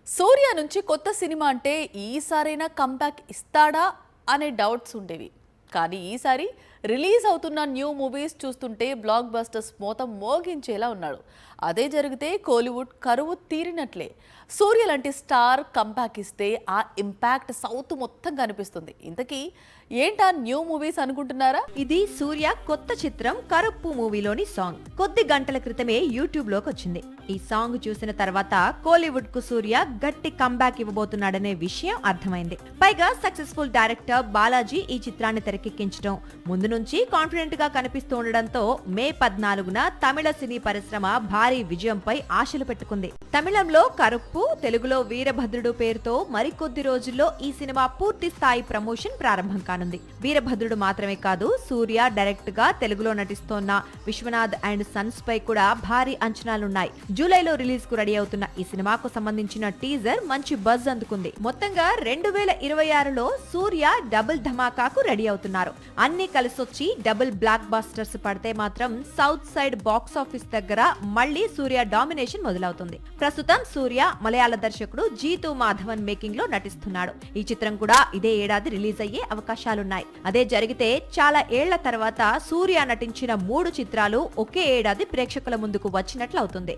సూర్య నుంచి కొత్త సినిమా అంటే ఈసారైనా కంబ్యాక్ ఇస్తాడా అనే డౌట్స్ ఉండేవి. కానీ ఈసారి రిలీజ్ అవుతున్న న్యూ మూవీస్ చూస్తుంటే బ్లాక్ బస్టర్స్ మోతం మోగించేలా ఉన్నాడు. అదే జరిగితే కోలీవుడ్ కరువు తీరినట్లే. సూర్య లాంటి స్టార్ కంబ్యాక్ ఇస్తే ఆ ఇంపాక్ట్ సౌత్ మొత్తం కనిపిస్తుంది. ఇంతకీ ఏంటా న్యూ మూవీస్ అనుకుంటున్నారా? ఇది సూర్య కొత్త చిత్రం కరుప్పు మూవీలోని సాంగ్. కొద్ది గంటల క్రితమే యూట్యూబ్ లోకి వచ్చింది. ఈ సాంగ్ చూసిన తర్వాత కోలీవుడ్ కు సూర్య గట్టి కంబ్యాక్ ఇవ్వబోతున్నాడనే విషయం అర్థమైంది. పైగా సక్సెస్ఫుల్ డైరెక్టర్ బాలాజీ ఈ చిత్రాన్ని తెరకెక్కించడం ముందు నుంచి కాన్ఫిడెంట్ గా కనిపిస్తూ ఉండడంతో మే 14న తమిళ సినీ పరిశ్రమ భారీ విజయంపై ఆశలు పెట్టుకుంది. తమిళంలో కరుప్పు, తెలుగులో వీరభద్రుడు పేరుతో మరికొద్ది రోజుల్లో ఈ సినిమా పూర్తి స్థాయి ప్రమోషన్ ప్రారంభం కానుంది. వీరభద్రుడు మాత్రమే కాదు, సూర్య డైరెక్ట్ గా తెలుగులో నటిస్తోన్న విశ్వనాథ్ అండ్ సన్స్ పై కూడా భారీ అంచనాలున్నాయి. జూలైలో రిలీజ్ కు రెడీ అవుతున్న ఈ సినిమాకు సంబంధించిన టీజర్ మంచి బజ్ అందుకుంది. మొత్తంగా 2026లో సూర్య డబుల్ ధమాకాకు రెడీ అవుతున్నారు. అన్ని కలిసొచ్చి డబుల్ బ్లాక్ బాస్టర్స్ పడితే మాత్రం సౌత్ సైడ్ బాక్స్ ఆఫీస్ దగ్గర మళ్లీ సూర్య డామినేషన్ మొదలవుతుంది. ప్రస్తుతం సూర్య మలయాళ దర్శకుడు జీతూ మాధవన్ మేకింగ్ లో నటిస్తున్నాడు. ఈ చిత్రం కూడా ఇదే ఏడాది రిలీజ్ అయ్యే అవకాశాలున్నాయి. అదే జరిగితే చాలా ఏళ్ల తర్వాత సూర్య నటించిన 3 చిత్రాలు ఒకే ఏడాది ప్రేక్షకుల ముందుకు వచ్చినట్లు అవుతుంది.